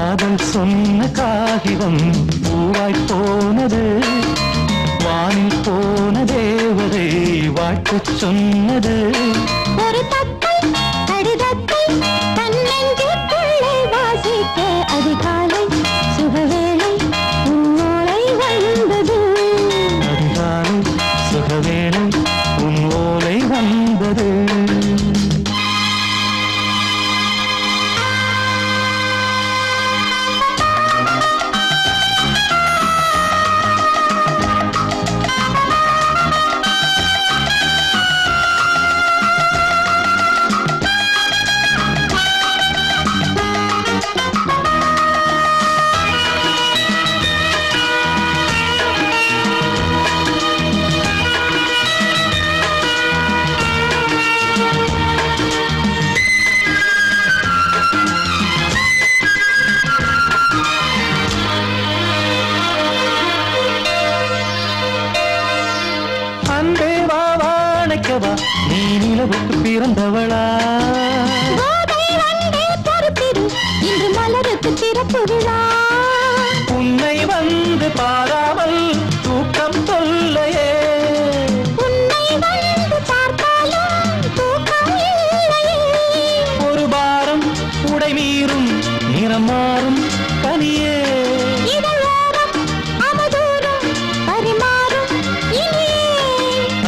காதல் சொன்ன காகிதம் பூவாய் போனது, வானில் போன தேவதை வாழ்த்து சொன்னது. ஒரு தத்தை கடிதத்தை தன்னெஞ்சுக்குள்ளே வாசிக்க அதிகாலை சுகவேளை உன்னோலை வந்தது. அதிகாலை சுகவேளை உன் ஓலை வந்தது. நீ நிலவுக்கு பிறந்தவளா? இன்று மலருக்கு திறப்பு விழா. உன்னை வந்து பாராமல் தூக்கம் தொல்லையே. உன்னை வந்து பார்த்தாலும் தூக்கம் இல்லையே. ஒரு பாரம் உடை மீறும் நிறம் மாறும் கனியே.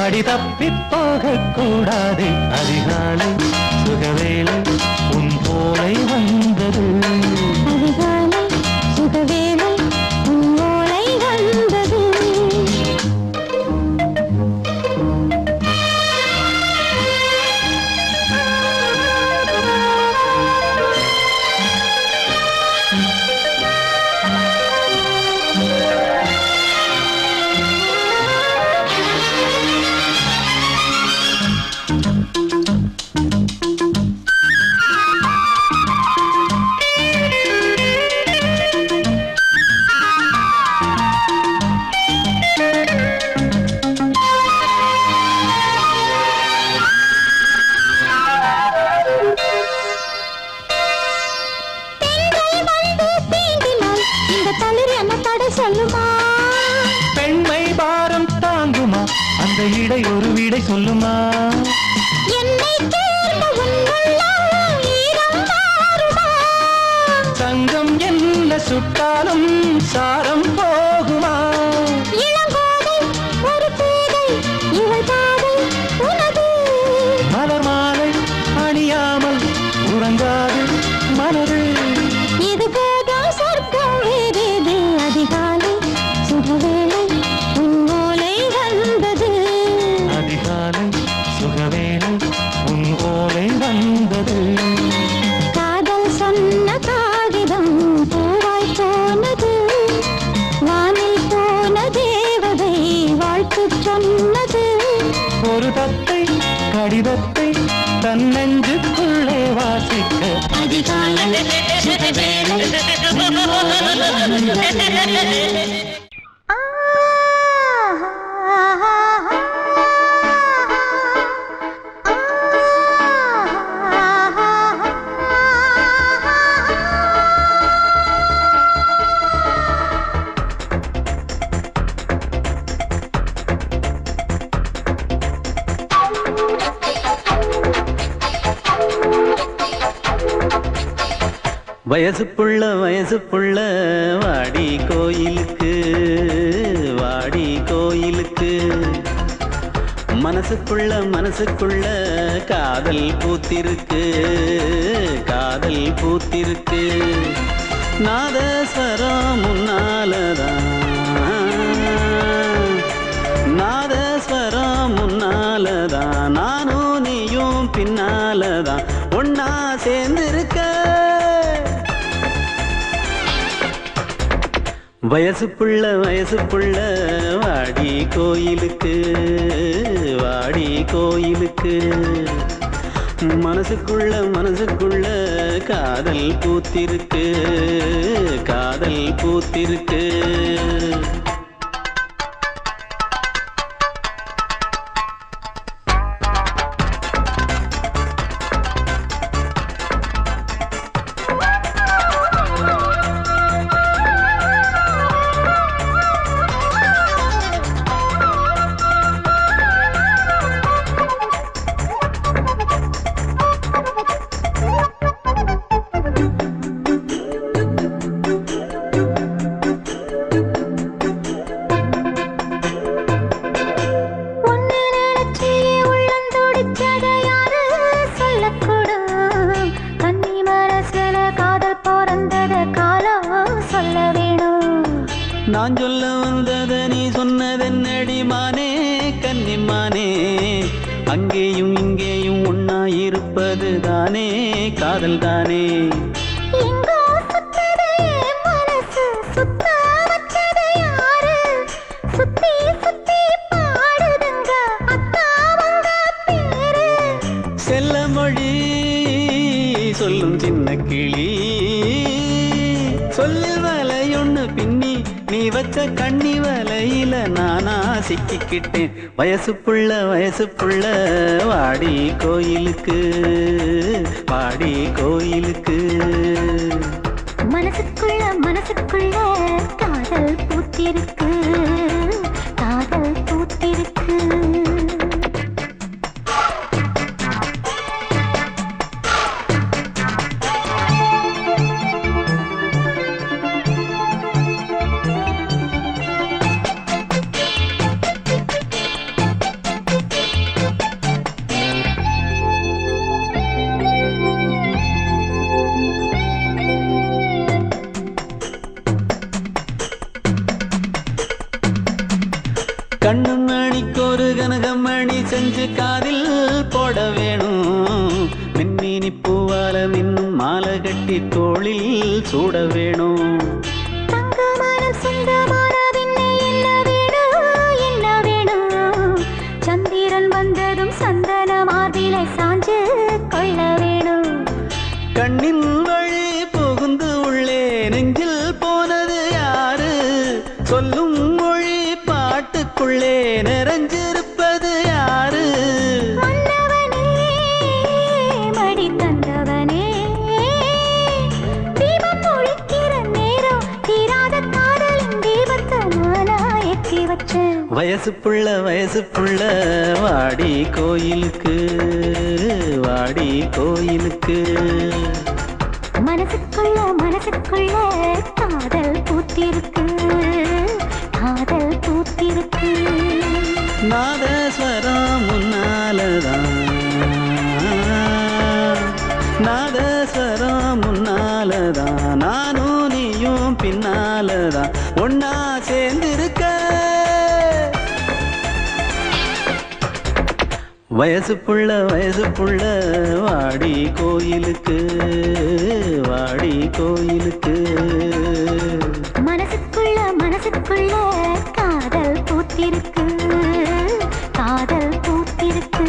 அடி தப்பி போக கூடாது. அதிகாலை சுகவேளை உன் போலை வந்தது. அதிகாலை சுகவேளை உன் ஓலை வந்தது. பெண்மை பாரம் தாங்குமா? அந்த இடை ஒரு விடை சொல்லுமா? என்னை தேர்ந்த உன்னுள்ளம் ஈரம் மாறுமா? சங்கம் என்ன சுட்டாலும் சாரம் போகுமா? இளங்கோதை ஒரு பேதை இவள் பாதை உனது. மலர் மாலை அணியாமல் உறங்காது மனது. இது போதும் சொர்க்கம் வேறேது. அதிகாலை சுகவேளை உன் ஓலை வந்தது. அதிகாலை சுகவேளை உன் ஓலை வந்தது. காதல் சொன்ன காகிதம் பூவாய் போனது, வானில் போன தேவதை வாழ்த்து சொன்னது. ஒரு தத்தை கடிதத்தை தன்னெஞ்சுக்குள்ளே வாசிக்க அதிகாலை சுகவேளை உன் ஓலை வந்தது. வயசு புள்ள வாடி கோயிலுக்கு, வாடி கோயிலுக்கு. மனசுக்குள்ள காதல் பூத்திருக்கு, காதல் பூத்திருக்கு. நாதஸ்வரம் முன்னாலதான், நாதஸ்வரம் முன்னாலதான். நானும் நீயும் பின்னாலதான் ஒன்னா சேர்ந்திருக்க. வயசு புள்ள வாடி கோயிலுக்கு, வாடி கோயிலுக்கு. மனசுக்குள்ள காதல் பூத்திருக்கு, காதல் பூத்திருக்கு. காதல் தானே. எங்கோ சுத்ததே மனசு, சுத்த வச்சது யாரு? சுத்தி சுத்தி பாடுதுங்க அத்தாவங்க பேரு. செல்ல மொழி சொல்லும் சின்ன கிளி, சொல்லில் வலையொன்னு பின்னி நீ வச்ச கண்ணி வலையில நானா சிக்கிக்கிட்டேன். வயசு புள்ள வாடி கோயிலுக்கு, வாடி கோயிலுக்கு. மனசுக்குள்ள காதல் பூத்திருக்கு, காதல் பூத்திருக்கு. கண்ணு மணிக்கு ஒரு கனகமணி செஞ்சு காதில் போட வேணும். மின்மினி பூவால மின்னும் மாலை கட்டி தோளில் சூட வேணும். தங்கமான சுந்தரமான விண்ணை என்ன வேணும், என்ன வேணும்? சந்திரன் வந்ததும் சந்தன மார்பிலை சாஞ்சு கொள்ள வேணும். கண்ணின் வழி புகுந்து உள்ளே நெஞ்சில் போனது யாரு? சொல்லும் மொழி பாட்டுக்குள்ளே நிறைஞ்சிருப்பது யாரு? மன்னவனே மடி தந்தவனே, தீபம் ஒழிக்கிற நேரம் தீராத காதலின் தீபத்தை நானா ஏற்றி வச்சேன். வயசு புள்ள வாடி கோயிலுக்கு, வாடி கோயிலுக்கு. மனசுக்குள்ள காதல் பூத்திருக்கு, காதல் பூத்திருக்கு. நாதஸ்வரம் முன்னாலதான், நாதஸ்வரம் முன்னாலதான், நானும் நீயும் பின்னாலதான் ஒன்னா சேர்ந்திருக்க. வயசு புள்ள வாடி கோயிலுக்கு, வாடி கோயிலுக்கு. மனசுக்குள்ள காதல் பூத்திருக்கு, காதல் பூத்திருக்கு.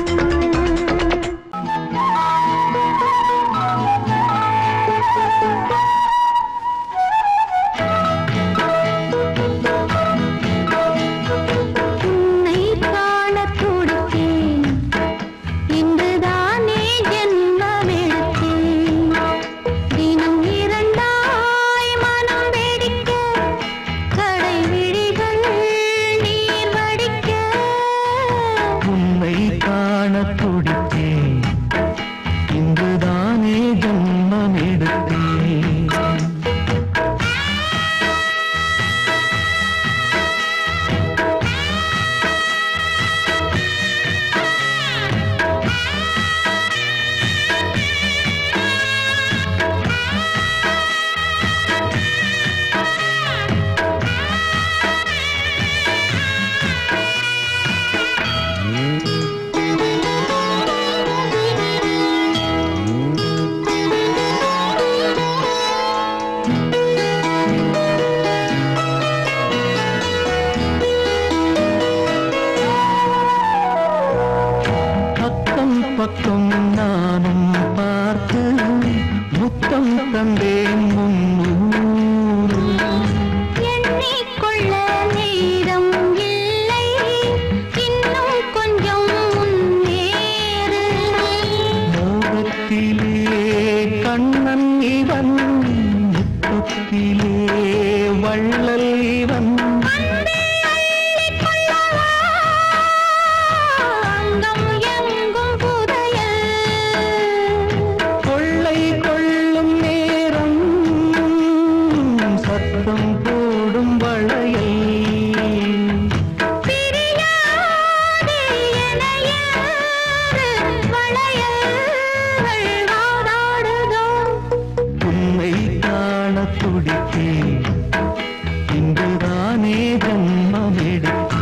உன்னை காணத் துடித்தேன், இன்றுதானே ஜென்மமெடுத்தேன். தினம் இரண்டாய் மனம் வெடிக்க, கடை விழிகள் நீர் வடிக்க. உன்னை காண துடித்தேன், இங்குதானே ஜன்மம் எடுத்தேன். பக்கம் பக்கம் நானும் பார்த்து முத்தம் தந்தேன் முன்னூறு. எண்ணிக்கொள்ள நேரம் இல்லை, இன்னும் கொஞ்சம் முன்னேறு. மோகத்திலே கண்ணன் இவன், முத்தத்திலே வள்ளல் இவன். அங்கம் எங்கும் புதையல், கொள்ளை கொள்ளும் நேரம் சத்தம் போடும் வளையல். பிரியாதே என யாரு வளையல்கள் வாதாடுதோ. உன்னை காண துடித்தேன், இங்குதானே ஜன்மம் எடுத்தேன்.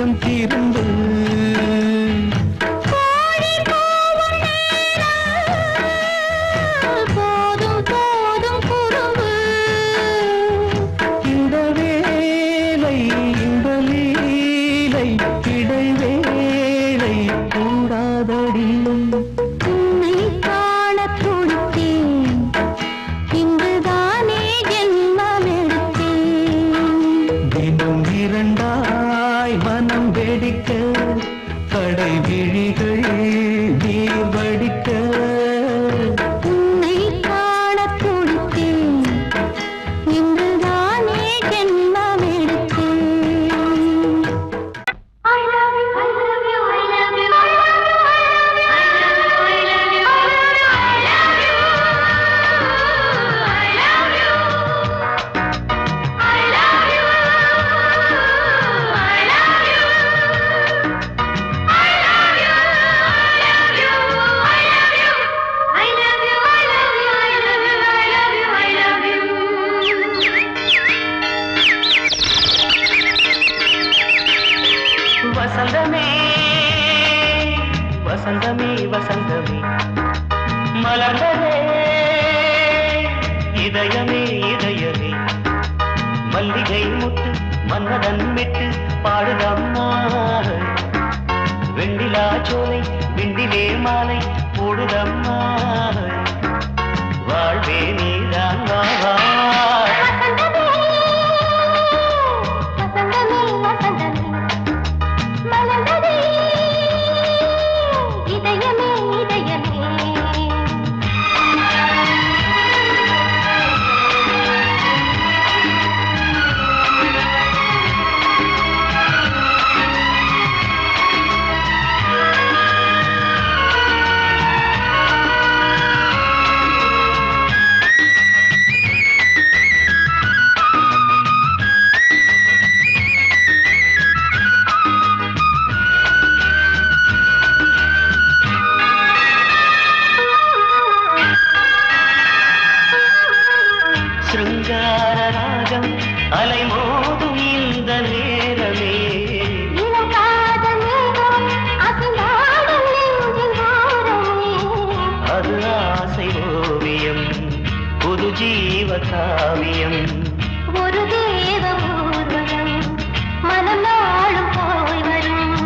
கொஞ்சம் திருந்து போதும் போதும் குறும்பு இந்த வேலை இந்த லீலை இடைவேளை கூடாதடியும் உன்னை காண துடித்தேன் இன்றுதானே ஜென்மம் எடுத்தேன் தினம் இரண்டாய் மனம் வெடிக்க கடை விழிகள் நீர் வடிக்க உன்னை காண துடித்தேன் இன்றுதானே ஜென்மம் எடுத்தேன் I love you, I love you, I love you, I love you, I love you, I love you, I love you, I love you, I love you, வசந்தமே வசந்தமே வசந்தமே மலர்ந்ததே இதயமே இதயமே மல்லிகை முட்டு மன்னதன் விட்டு பாடுதம்மா வெண்ணிலா சோலை விண்டிலே மாலை போடுதம்மா வாழ்வே நீதான் வா வா அலைமோதும் இந்த நேரமே அது ஆசை ஓவியம் புது ஜீவ காவியம் ஒரு தேவ ஊர்வலம் மனம் நாளும் போய் வரும்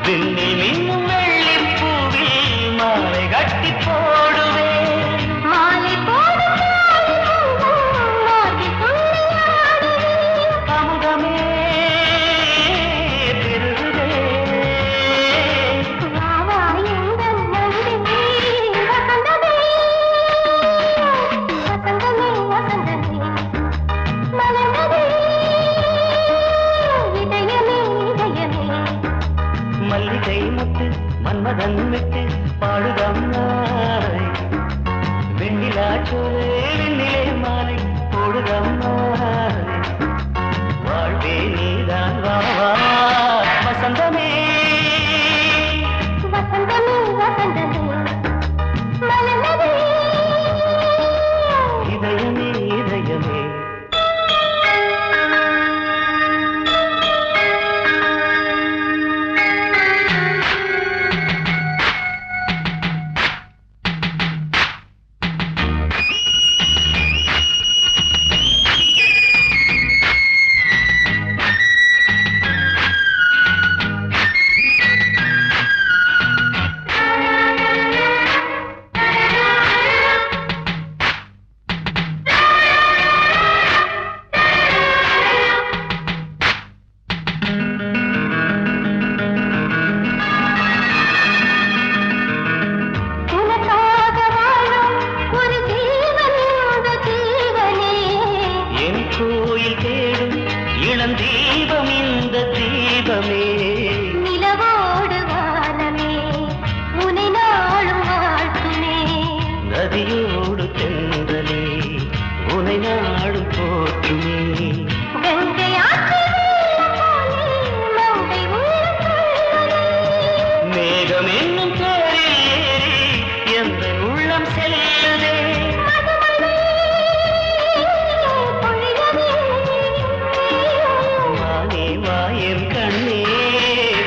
விண்ணில் மின்னும் வெள்ளி பூவில் மாலை கட்டி போடுவேன் மாலை போடும் அமுதமே பெருகுதே மல்லிகை முட்டு மன்மதன் விட்டு பாடுதம் நாய் வெண்ணிலா சோலை வெண்ணிலே மாலை போடுதம் நாய் வாழ்வே நீதான் வா வா வசந்தமே இதயமே இதயமே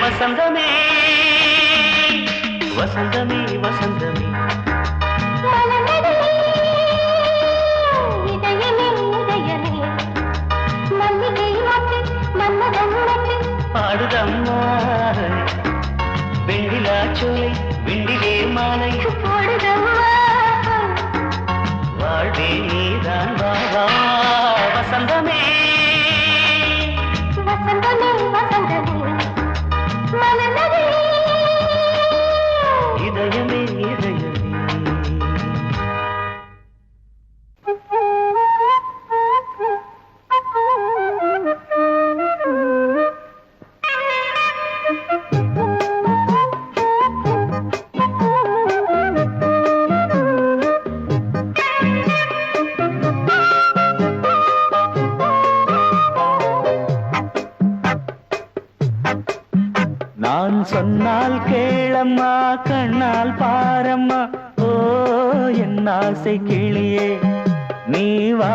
வசந்தமே வசந்தமே வசந்தமே பாடுதம்மா வெண்ணிலா சோலை வெண்ணிலே மாலை வாழ்வே நீதான் வாவா வசந்தமே வசந்தமே வசந்தமே மலர்ந்ததே இதயமே இதயமே நான் சொன்னால் கேளம்மா கண்ணால் பாரம்மா ஓ என் ஆசை கிளியே நீ வா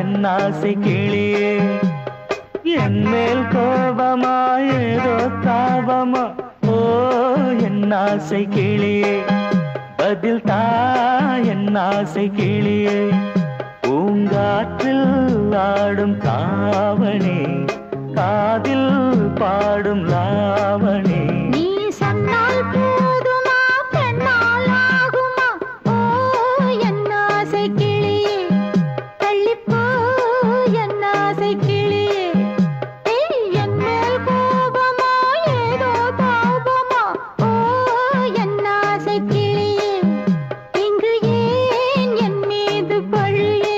என் ஆசை கிளியே என் மேல் கோபமா ஏதோ தாபமா ஓ என் ஆசை கிளியே பதில் தா என் ஆசை கிளியே பூங்காற்றில் ஆடும் தாவணி காதில் பாடும் லாவணி நீ சொன்னால் போதுமா பெண்ணால் ஆகுமா ஓ என் ஆசை கிளியே தள்ளிப்போ என் ஆசை கிளியே என் மேல் கோபமா ஏதோ தாபமா ஓ என் ஆசை கிளியே இங்கு ஏன் என் மீது பழியே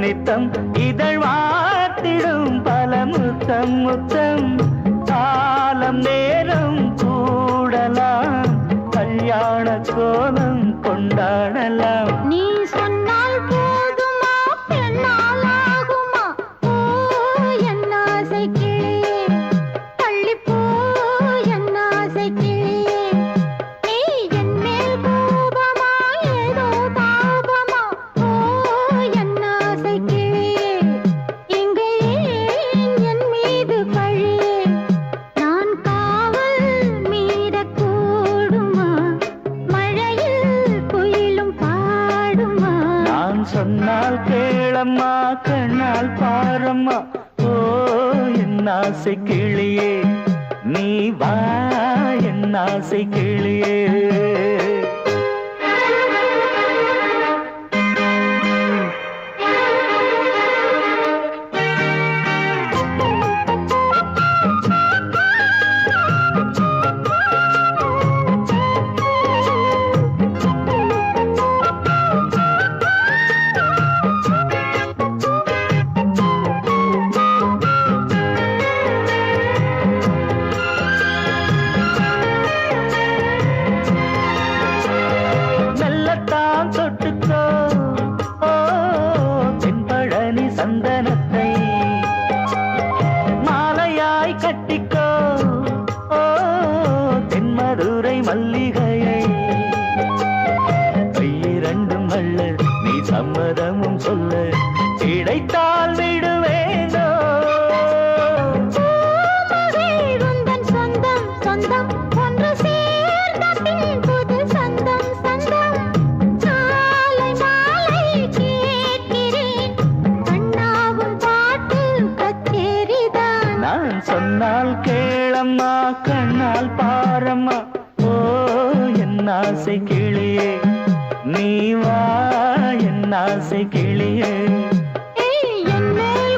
நித்தம் இதழ் வாத்திடும் பல முத்தம் முத்தம் காலம் நேரம் கூடலாம் கல்யாண கோலம் கொண்டாடலாம் நீ சொன்னால் போதுமா பெண்ணால் ஆகுமா ஓ என் ஆசை கிளியே தள்ளிப்போ என் ஆசை கிளியே நீ என் மேல் கோபமா ஏதோ தாபமா ஓ என் ஆசை கிளியே இங்கே என் மீது பழியே நான் காவல் மீறக்கூடுமா மழையில் குயிலும் பாடுமா நான் சொன்னால் கேளம்மா கண்ணால் பாரம்மா ஓ என் ஆசை கிளியே நீ வா என் ஆசை கிளியே மெல்லத்தான் தொட்டுக்கோ ஓ தென்பழனி சந்தனத்தை மாலையாய் கட்டிக்கோ ஓ தென்மதுரை மல்லிகையை கையிரண்டும் அள்ள நீ சம்மதமும் சொல்ல கிடைத்தால் விடுவேனோ உந்தன் சொந்தம் சொந்தம் ஒன்று சேர்ந்த பின் புது சொந்தம் சொந்தம் காலை மாலை கேட்கிறேன் கண்ணாவும் பாட்டு கச்சேரிதான் நான் சொன்னால் கேளம்மா கண்ணால் பாரம்மா ஓ என் ஆசை கிளியே நீ வா என் ஆசை கிளியே என் மேல்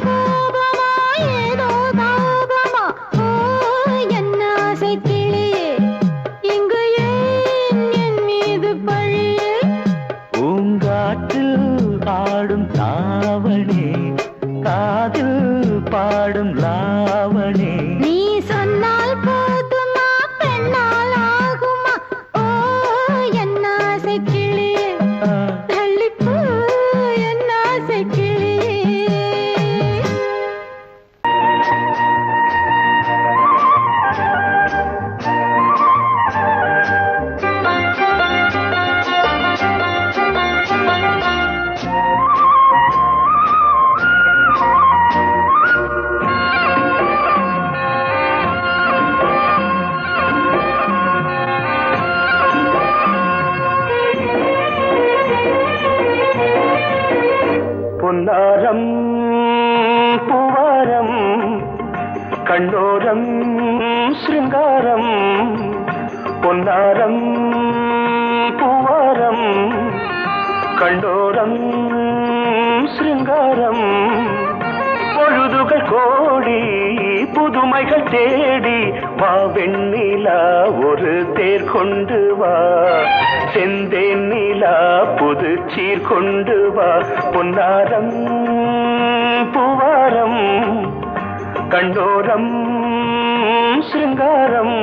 குயில் பாடும் லாவணி. நீ சொன்னால் போதுமா பெண்ணால் ஆகுமா ஓ என் ஆசை கிளியே தள்ளிப்போ என் ஆசை கிளியே. பொன்னாரம் பூவாரம் கண்ணோரம் சிருங்காரம். பொன்னாரம் பூவாரம் கண்ணோரம் சிருங்காரம். பொழுதுகள் கோடி புதுமைகள் தேடி வா வெண்ணிலா ஒரு தேர் கொண்டு வா. செந்தேன் நிலா புது சீர் கொண்டு வா. பொன்னாரம் பூவாரம் கண்டோரம் சிருங்காரம்.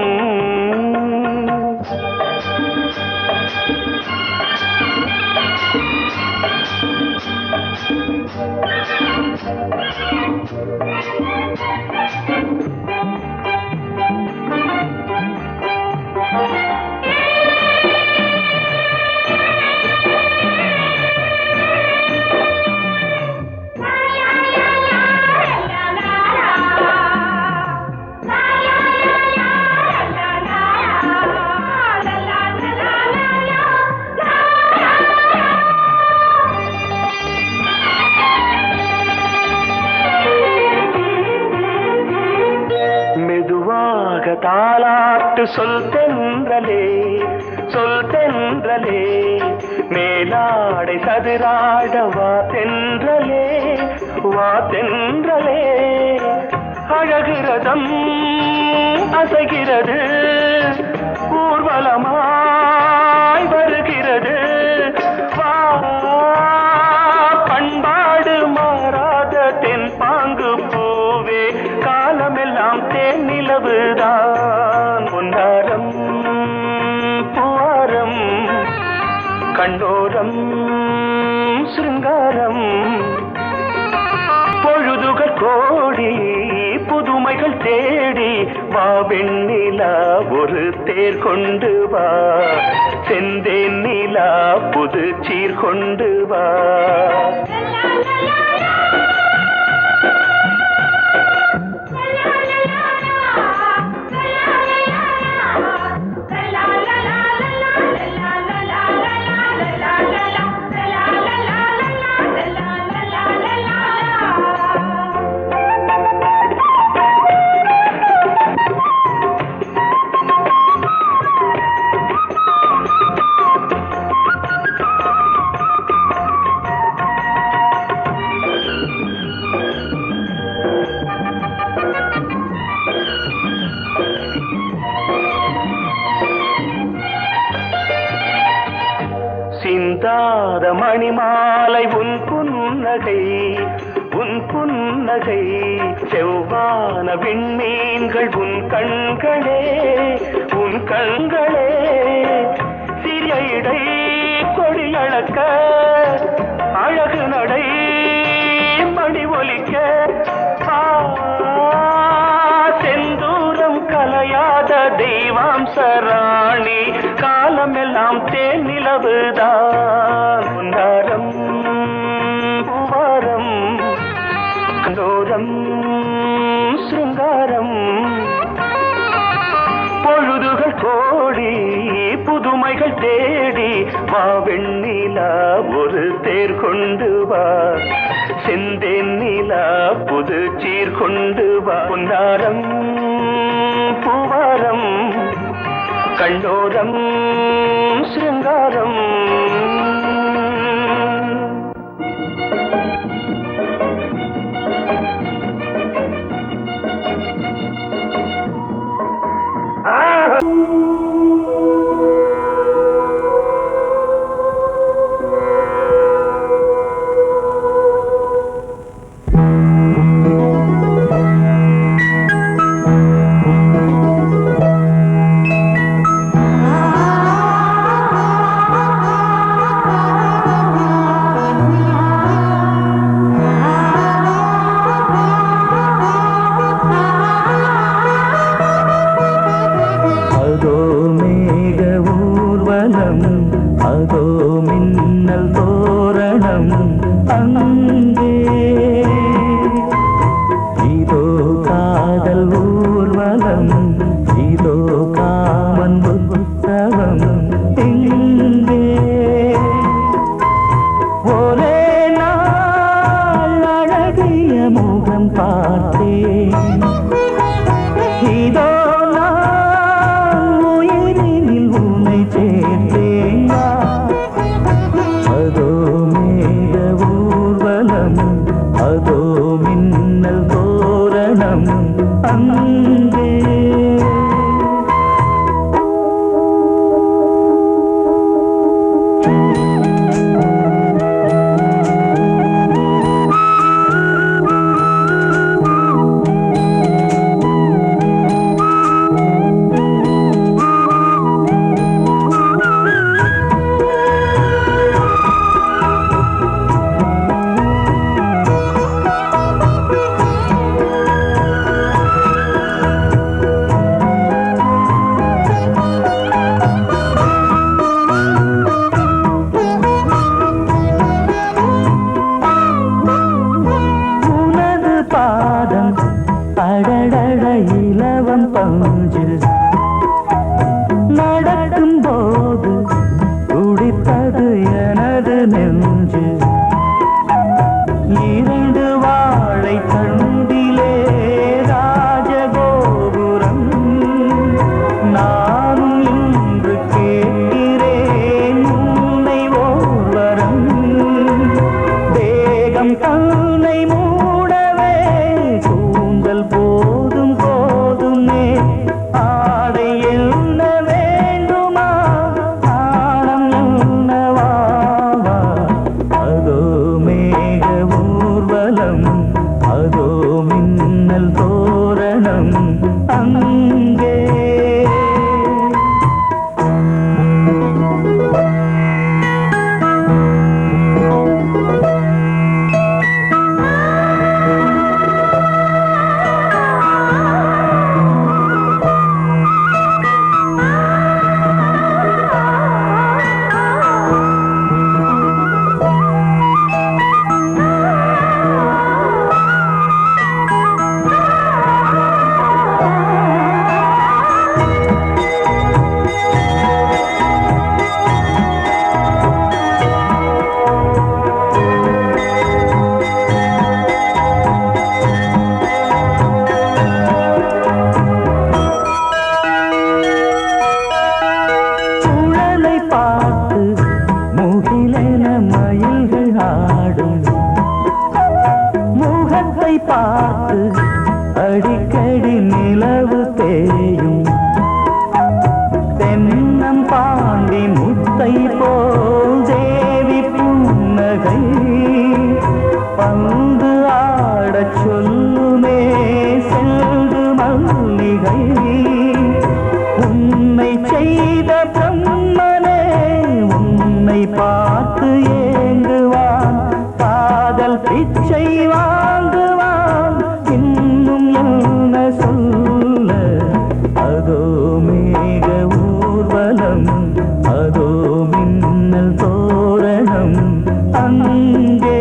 தாலாட்டு சொல் தென்றலே சொல் தென்றலே. மேலாடை சதுராட வா தென்றலே வா தென்றலே. அழகிறதம் அசைகிறது ஊர்வலமாய் வருகிறது வா. பண்பாடு மாறாத தென் பாங்கு பூவே காலமெல்லாம் தேன் நிலவுதான். பொன்னாரம் பூவாரம் கண்டோரம் சிருங்காரம். பொழுதுகள் கோடி புதுமைகள் தேடி வா வெண்ணிலா ஒரு தேர் கொண்டு வா. செந்தேன் நிலா புது சீர் கொண்டு வா. சிந்தாத மணிமாலை உன் புன்னகை உன் புன்னகை. செவ்வான விண்மீன்கள் உன் கண்களே உன் கண்களே. சிறிய இடை கொடியளக்க அழகு நடை மணி ஒலிக்க. செந்தூரம் கலையாத தெய்வாம்சராணி காலமெல்லாம் தேன் நிலவுதான். பொன்னாரம் பூவாரம் கண்டோரம் சிருங்காரம். பொழுதுகள் கோடி புதுமைகள் தேடி வா வெண்ணிலா ஒரு தேர் கொண்டு வா. செந்தேன் நிலா புது சீர் கொண்டு வா. பொன்னாரம் பூவாரம் கண்டோரம் சிருங்காரம். முகம் பார்த்தேன். இதோ நான் உயிரினில் உன்னை சேர்த்தேன். அதோ மேக ஊர்வலம், அதோ மின்னல் தோரணம் அங்கே. அடடட இலவம் பஞ்சு நடக்கும் போது துடித்தது எனது நெஞ்சு. இரண்டு வாழை தண்டிலே ராஜகோபுரம். நானும் இன்று கேட்கிறேன் உன்னை ஓர்வரம். தேகம் தன்னை மூடவே கூந்தல் போதும் போதுமே. ஆடை என்ன வேண்டுமா, ஆணம் என்னவாவா. அதோ மேக ஊர்வலம், அதோ மின்னல் தோரணம் அங்கே. முகத்தை பார்த்து அடிக்கடி நிலவு தேயும். தென்னம் பாண்டி முத்தை போல் தேவி புன்னகை. பந்து ஆடச் சொல்லுமே செல்து மல்லிகை. உன்னை செய்த பிரம்மனே உன்னை பார்த்து ஏங்குவான். காதல் பிச்சை வாங்குவான். இன்னும் என்ன சொல்ல. அதோ மேக ஊர்வலம், அதோ மின்னல் தோரணம் அங்கே.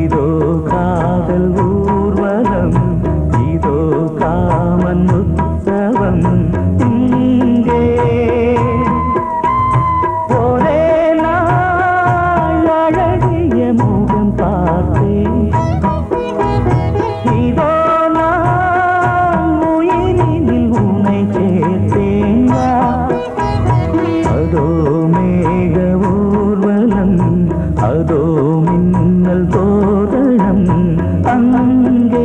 இதோ காதல் ஊர்வலம், இதோ காமன் உற்சவம் இங்கே. ஒரே நாள் அழகிய முகம் பார்த்தேன். இதோ நான் உயிரினில் உன்னை சேர்த்தேன். அதோ மேக ஊர்வலம், அதோ மின்னல் தோரணம் அங்கே.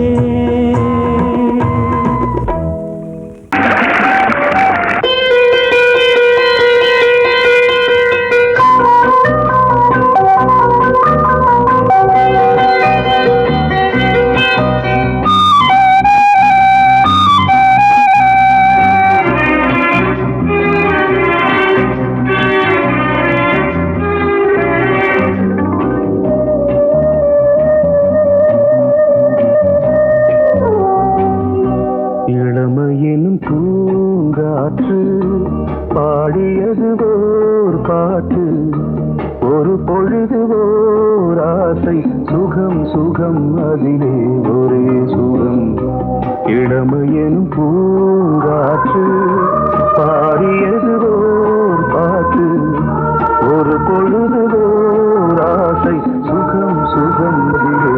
இளமையினும் பூங்காற்று பாடியது ஓர் பாட்டு. ஒரு பொழுது ஓர் ஆசை, சுகம் சுகம் அதிலே ஒரே சுகம். இளமையினும் பூங்காற்று பாடியது ஓர் பாட்டு. ஒரு பொழுது ஓர் ஆசை, சுகம் சுகம் அதிலே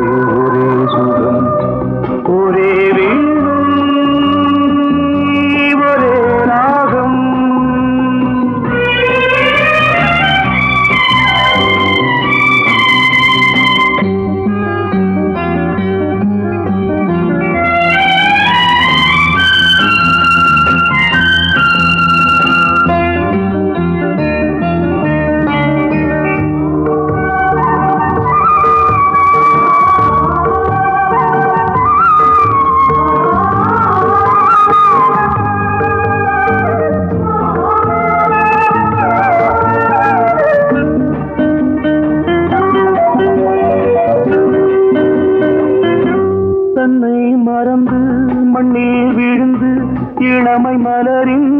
இளமை மலரின்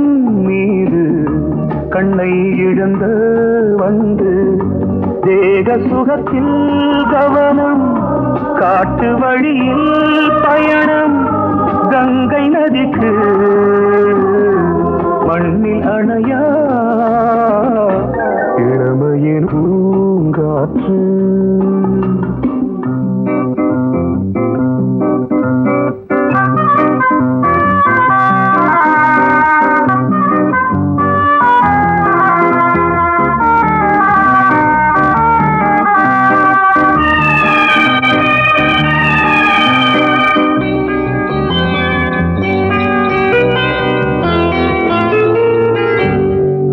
மீது கண்ணை இழந்த வந்து தேக சுகத்தில் கவனம் காட்டு வழியில் பயணம் கங்கை நதிக்கு மண்ணில் அணையா இளமையின் பூங்காற்று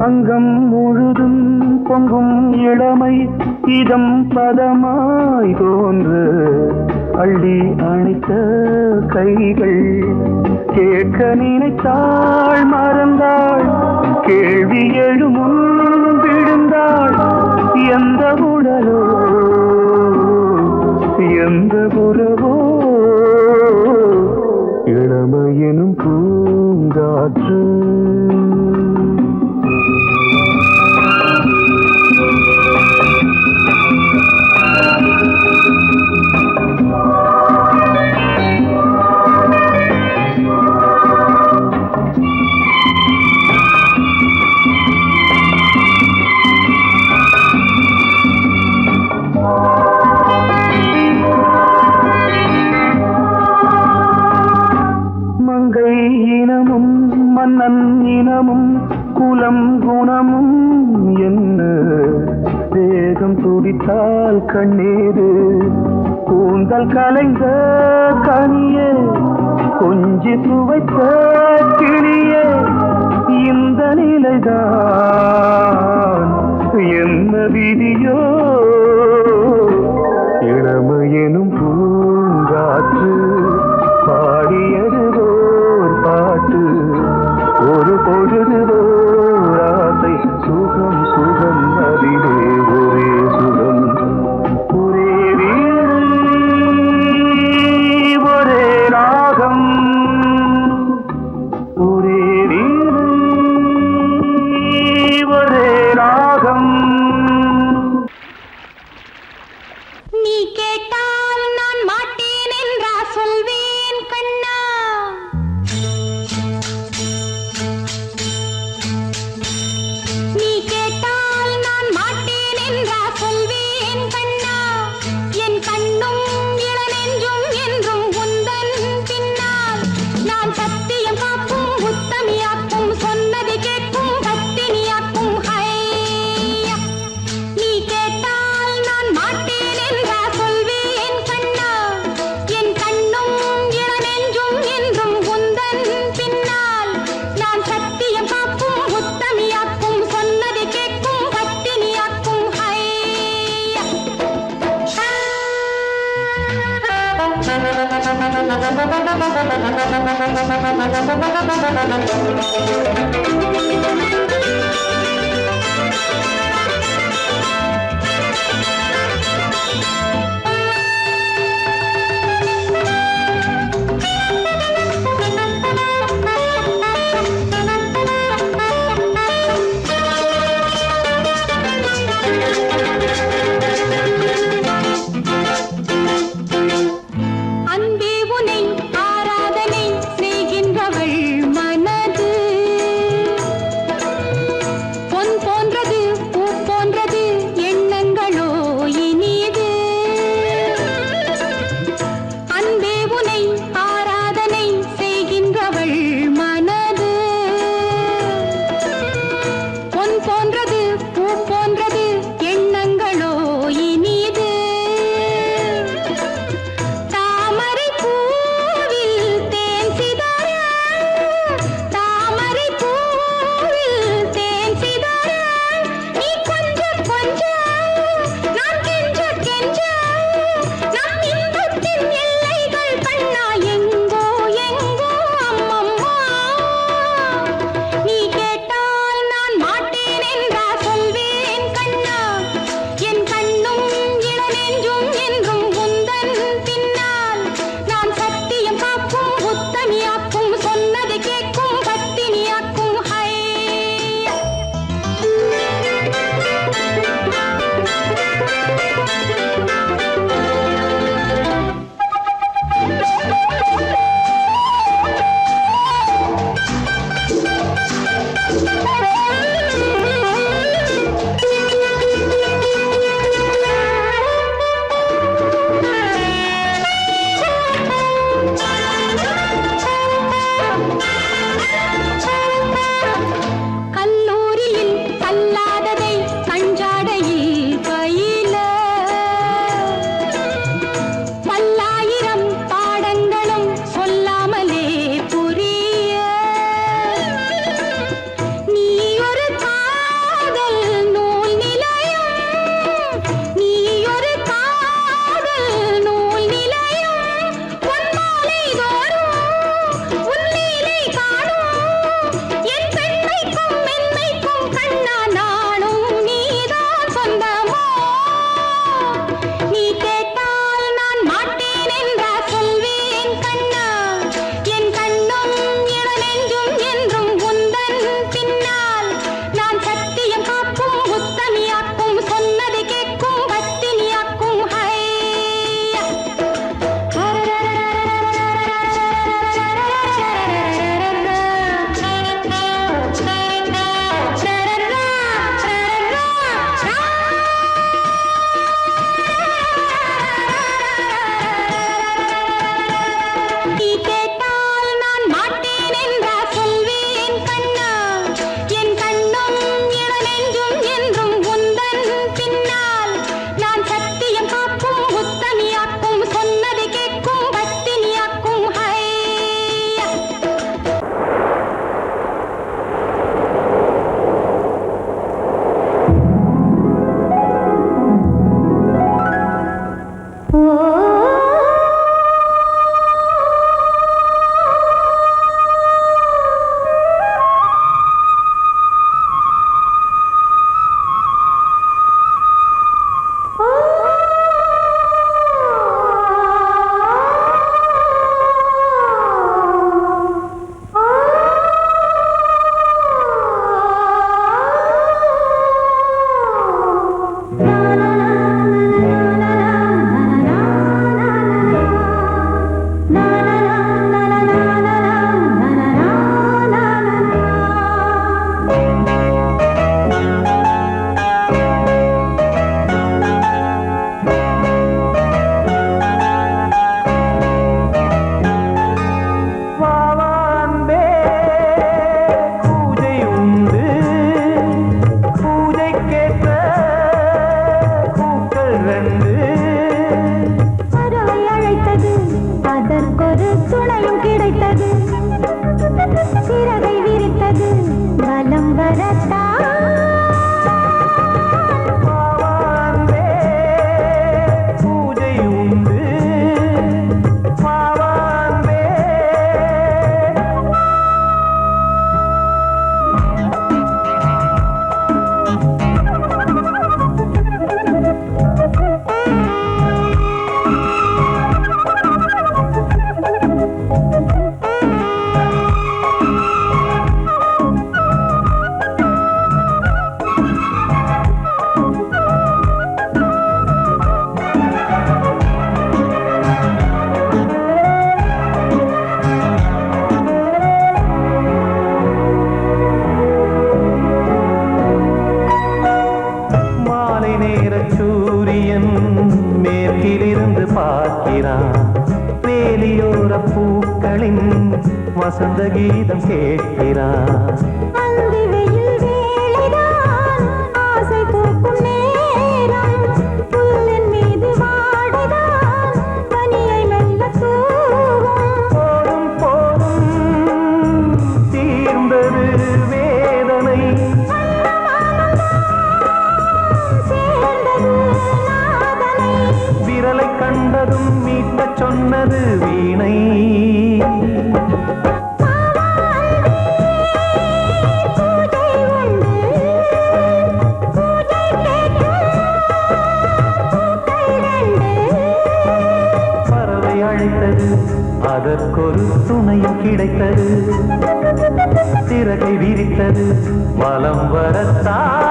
அங்கம் முழுதும் பொங்கும் இளமை இதம் பதமாய் தோன்று அள்ளி அணைத்த கைகள் கேட்க நினைத்தாள் மறந்தாள் கேள்வி எழுமுன் விழுந்தாள் எந்த உடலோ எந்த புறவோ இளமையெனும் பூங்காற்று மங்கை இனமும் மன்னன் இனமும் குலம் குணமும் என்ன வேகம் துடித்தால் கண்ணீரு கூந்தல் கலைந்த கனியே கொஞ்சி சுவைத்த கிளியே இந்த நிலைதான் என்ன விதியோ இளமையெனும் பூங்காற்று பாடியது ஓர் பாட்டு ஒரு பொழுது ஓர் ஆசை சுகம் சுகம் அதிலே ஒரே சுகம் ஒரே வீடு ஒரே ராகம் ஒரே வீடு ஒரே ராகம் நீ கேட்டால் நான் மாட்டேன் என்றா சொல்வேன் கண்ணா நீ கேட்டால் நான் மாட்டேன் என்றா சொல்வேன் கண்ணா என் கண்ணும் இளநெஞ்சும் என்றும் உந்தன் பின்னால் நான் சத்தியம் காக்கும் உத்தமியாக்கும் சொன்னதை கேட்கும் கத்தினியாக்கும் ஹையா நீ கேட்டால் நான் மாட்டேன் என்றா சொல்வேன் கண்ணா என் கண்ணும் இளநெஞ்சும் என்றும் உந்தன் பின்னால் நான் சத்தியம் காக்கும் உத்தமியாக்கும் சொன்னதை கேட்கும் கத்தினியாக்கும் ஹையா அன்பே உனை ஆராதனை செய்கின்றவள் மனது அதற்கொரு துணையும் கிடைத்தது சிறகை விரித்தது வலம் வரத்தான் பூஜை உண்டு பாவான்பே சூரியன் மேற்கிலிருந்து பார்க்கிறான் வேலியோர பூக்களின் வசந்த கீதம் கேட்கிறான் அந்தி வெயில் வேளைதான் ஆசை பூக்கும் நேரம் புல்லின் மீது வாடைதான் பனியை மெல்ல தூவும் போதும் போதும் தீர்ந்தது வேதனை விரலை கண்டதும் மீட்டச் சொன்னது வீணை பறவை அழைத்தது அதற்கொரு துணையும் கிடைத்தது சிறகை விரித்தது வலம் வரத்தான்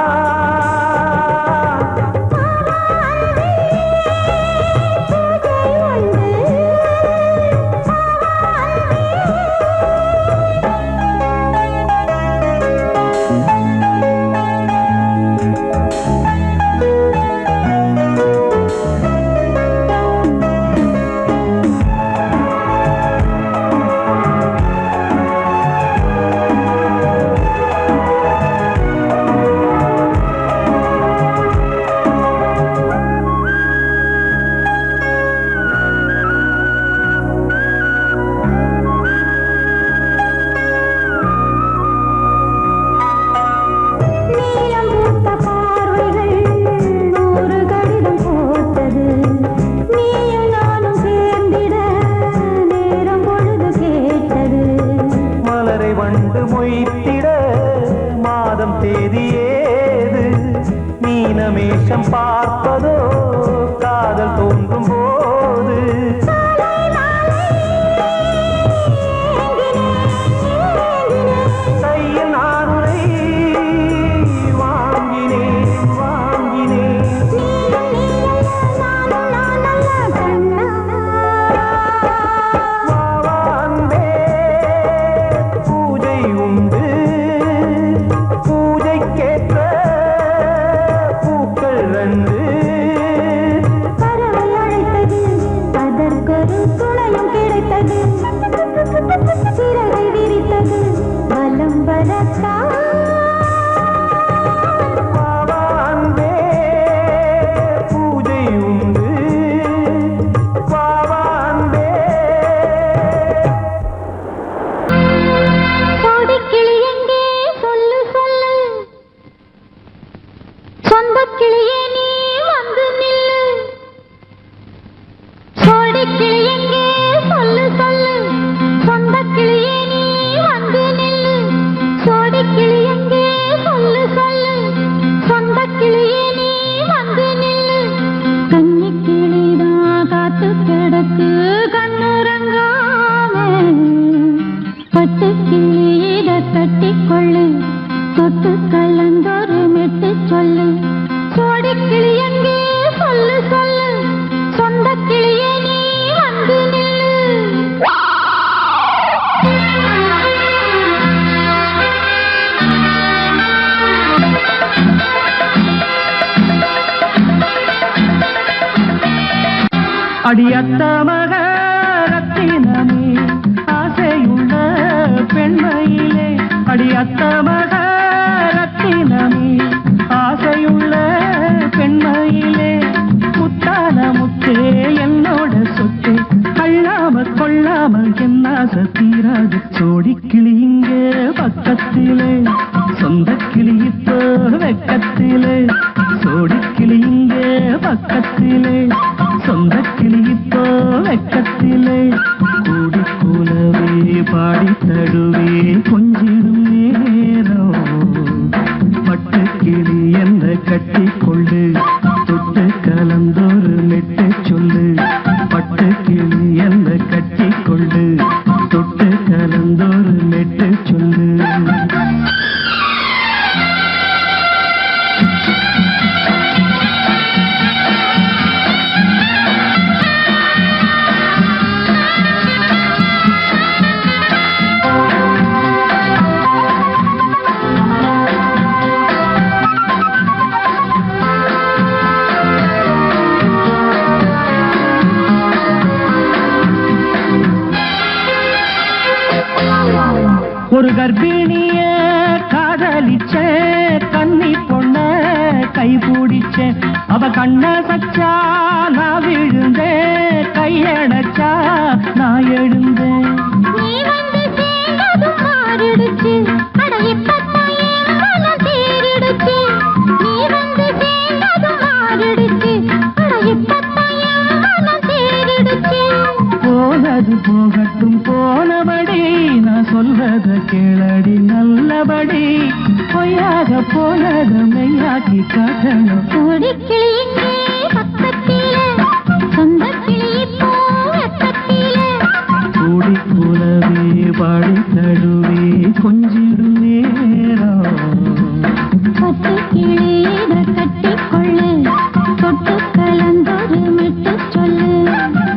வண்டு மொய்த்திட மாதம் தேதியேது மீனமேஷம் பார்ப்பதோ காதல் தோன்றும் போது கையில் நானுரை வாங்கினேன் வாங்கினேன் சிறகை விரித்தது வலம் வரத்தான் பாவான்பே பூஜை உண்டு பாவான்பே கோடிக்கிளி எங்கே சொல்லு சொல்லு சொந்தக் கிளியே நீ வந்து நில்லு கோடிக்கிளி எங்கே சொல்லு சொல்லு சொந்தக் கிளியே நீ வந்து நில்லு சோடிக் கிளி எங்கே சொல்லு சொல்லு சொந்தக் கிளியே நீ வந்து நில்லு கன்னிக் கிளிதான் காத்து கிடக்கு கண்ணுறங்காம பட்டு கிளி இத கட்டிக்கொள்ளு தொட்டு கலந்தொரு மெட்டு சொல்லு சோடிக் கிளி எங்கே சொல்லு சொல்லு சொந்தக் கிளியே நீ வந்து நில்லு அடியத்த மக ரத்தினமே ஆசையுள்ள பெண்மையிலே அடியத்த மக ரத்தினமே ஆசையுள்ள பெண்மையிலே முத்தான முத்தே என்னோட சொத்து அள்ளாம என்ன தீராது சோடி கிளி இங்கே பக்கத்திலே சொந்த கிளி இப்போ வெக்கத்திலே சோடி கிளி இங்கே பக்கத்திலே சொந்த கிளி இப்போ வெக்கத்திலே கூடி கூலவே பாடி தடுவே கொஞ்சிடும் நேரம் பட்டு கிளி என்ன கட்டி கொண்டு தொட்டு கலந்தொரு மெட்டு சொல்லு பட்டு கிளி என்ன கட்டி கொண்டு தொட்டு கலந்தொரு மெட்டு சொல்லு ஒரு கர்ப்பிணிய காதலிச்ச கன்னி பொண்ண கை பிடிச்ச அவ கண்ண சச்சா நான் விழுந்தேன் கையடைச்சா நான் எழுந்தேன் நீ வந்து சேர்ந்ததும் மாறிடுச்சு அட இப்பத்தான் என் மனம் தேறிடுச்சு நீ வந்து சேர்ந்ததும் மாறிடுச்சு அட இப்பத்தான் என் மனம் தேறிடுச்சு போனது போகட்டும் போனபடி நான் சொல்றத கேளடி நல்லபடி பொய்யாக போனது மெய்யாக்கி காட்டணும் சோடி கிளி இங்கே பக்கத்திலே சொந்த கிளி இப்போ வெக்கத்திலே கூடி கூலவே பாடி தடுவே கொஞ்சிடும் நேரம் பட்டு கிளி இதை கட்டிக்கொள்ளு தொட்டு கலந்தொரு மெட்டு சொல்லு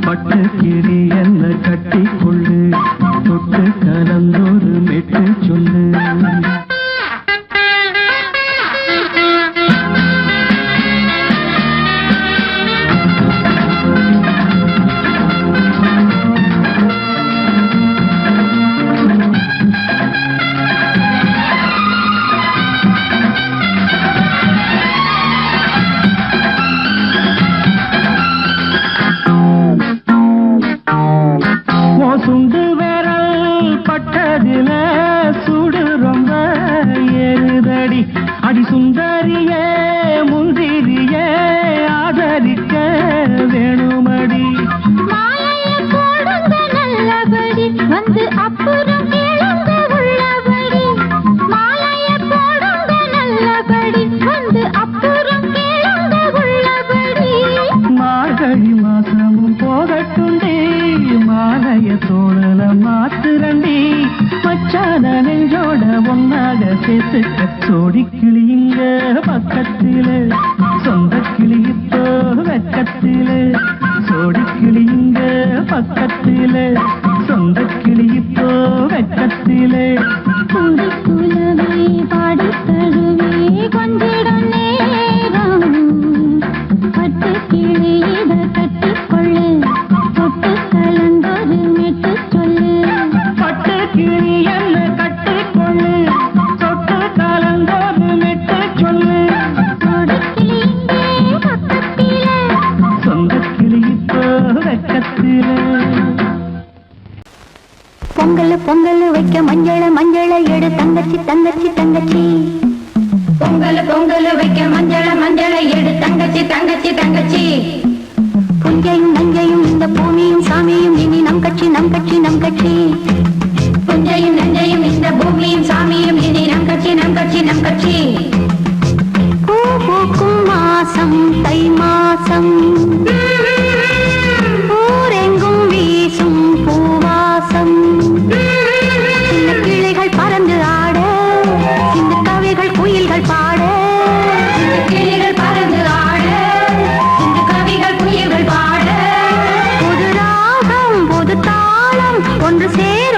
பட்டு கிளி என்ன கட்டி கொள்ளு தொட்டு கலந்தொரு மெட்டு சொல்லு சுண்டு விரல் பட்டதில சுடு ரொம்ப ஏறுதடி அடி சுந்தரியே முந்திரியே ஆதரிக்க வேணுமடி மாலைய போடுங்க நல்லபடி வந்து அப்புறம் கேளுங்க உள்ளபடி மாலைய போடுங்க நல்லபடி வந்து அப்புறம் கேளுங்க உள்ளபடி மார்கழி மாசமும் போகட்டுண்டி மாலைய தோழல மாத்துரண்டி மச்சான நெஞ்சோட ஒன்னாக சேர்த்துக்க சோடி கிளிங்க பக்கத்திலே சொந்த கிளி இப்போ வெக்கத்திலே சோடி கிளிங்க பக்கத்திலே சொந்த கிளி இப்போ வெக்கத்திலே கூடி குலவே பாடி தழுவே கொஞ்சிடம் நேரம் பட்டு கிளி இதை கட்டிக்கொள்ளு தொட்டு கலந்தொரு மெட்டு சொல்லு பட்டு கிளி என்ன கட்டி கொள்ளு தொட்டு கலந்தொரு மெட்டு சொல்லு சோடி கிளி இங்கே பக்கத்திலே சொந்த கிளி இப்போ வெக்கத்திலே பொங்கல் பொங்கல் வைக்க மஞ்சள மஞ்சள எடு தங்கச்சி தங்கச்சி தங்கச்சி பொங்கல் பொங்கல் வைக்க மஞ்சள மஞ்சள எடு தங்கச்சி தங்கச்சி தங்கச்சி புஞ்சையும் நஞ்சையும் இந்த பூமியும் சாமியும் இனி நம் கட்சி நம் கட்சி நம் கட்சி புஞ்சையும் நஞ்சையும் இந்த பூமியும் சாமியும் இனி நம் கட்சி நம் கட்சி நம் கட்சி பூ பூக்கும் மாசம் தை மாசம் ஊரெங்கும் வீசும் பூவாசம் சின்ன கிளைகள் பறந்து ஆட சின்ன கவிகள் குயில்கள் பாட கிளிகள் பறந்து ஆட இந்த கவிகள் குயில்கள் பாட புது ராகம் புது தாளம் ஒன்று சேர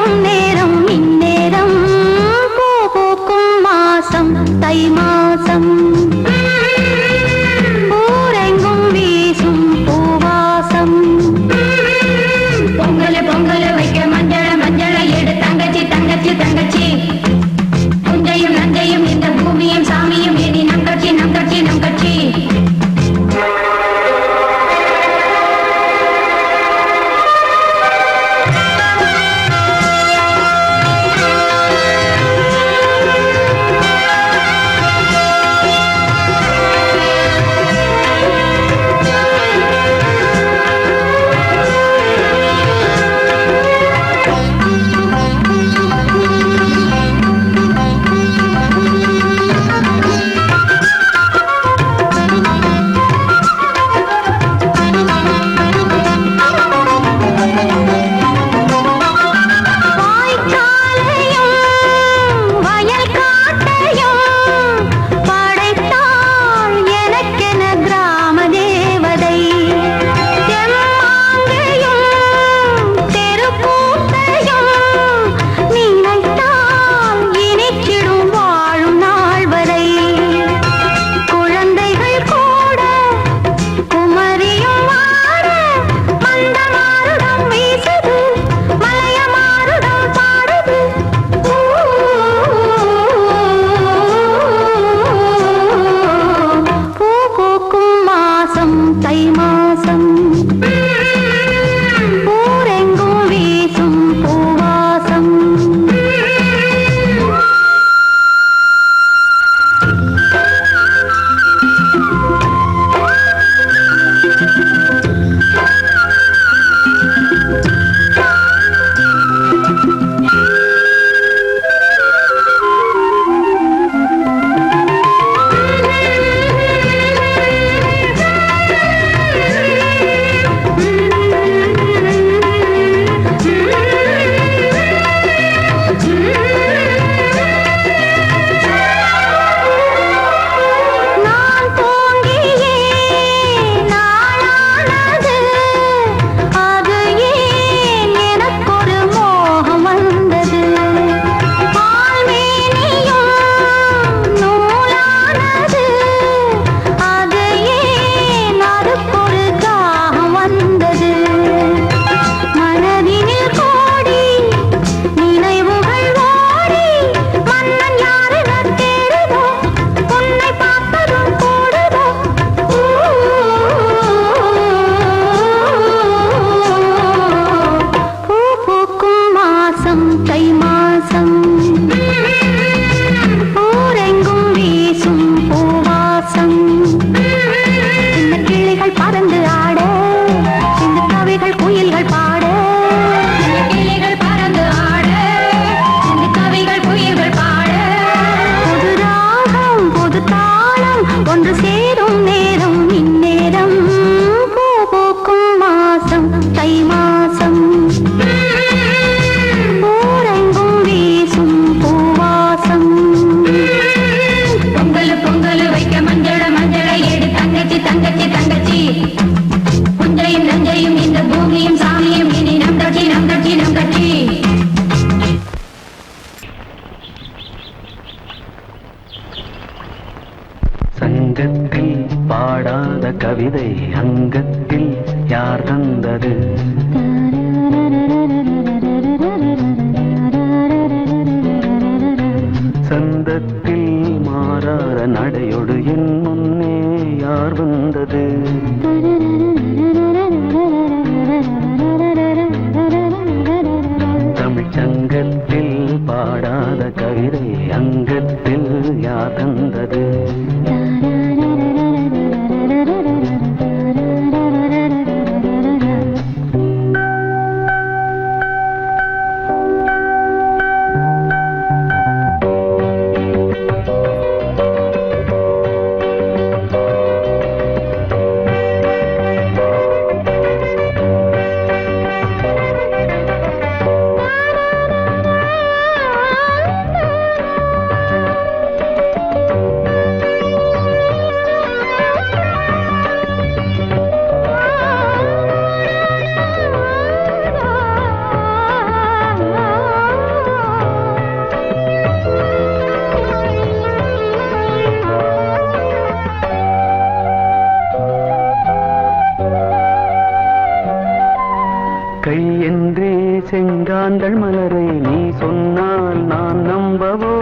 என்றே செங்காந்தள் மலரை நீ சொன்னால் நான் நம்பவோ?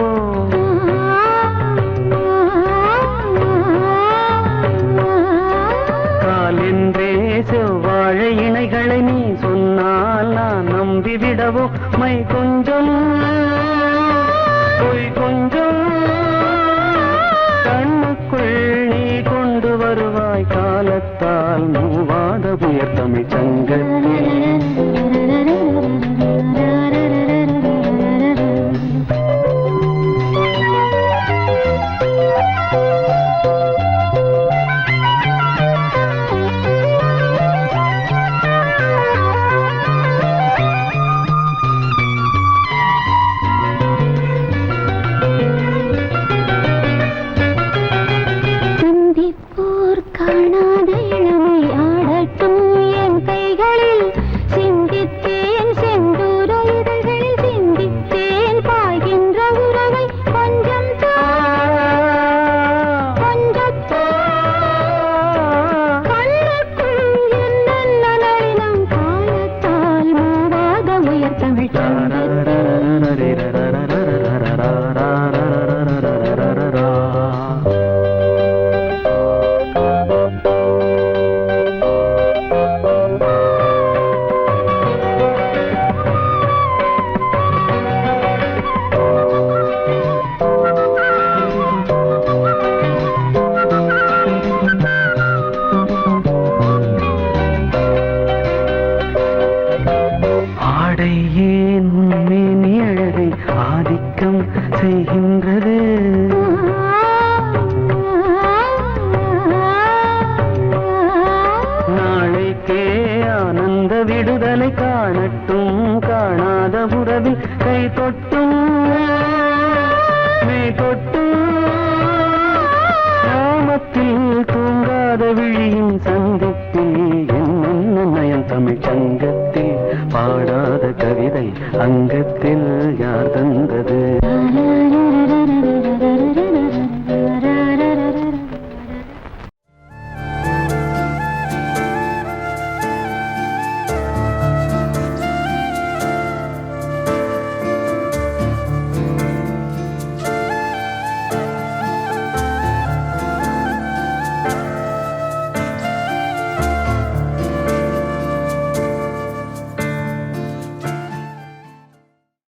கால் என்றே செவ்வாழை இணைகளை நீ சொன்னால் நான் நம்பிவிடவோ? மை கொஞ்சம் பொய் கொஞ்சம் கண்ணுக்குள் நீ கொண்டு வருவாய் காலத்தால் மூவாத புயர் தமிழ் சங்கத்தில். காணாத இளமை ஆடட்டும் என் கைகளில் சிந்தித்தேன் செந்தூர இதழ்களில் சிந்தித்தேன் பாய்கின்ற உறவை கொஞ்சம் கண்ணுக்குள் என்ன நளினம் காலத்தால் மூவாத உயர் தமிழ் ஆடை ஏன் உண்மேனி அழகை ஆதிக்கம் செய்கின்றது? நாளைக்கே ஆனந்த விடுதலை காணட்டும் காணாத உறவில் கை தொட்டும் மெய் தொட்டும் கிராமத்தில் தூங்காத விழியின் சந்திப்பில் என்ன நயம் தமிழ் சங்கத்தில் பாடாத கவிதை அங்கத்தில் யார் தந்தது?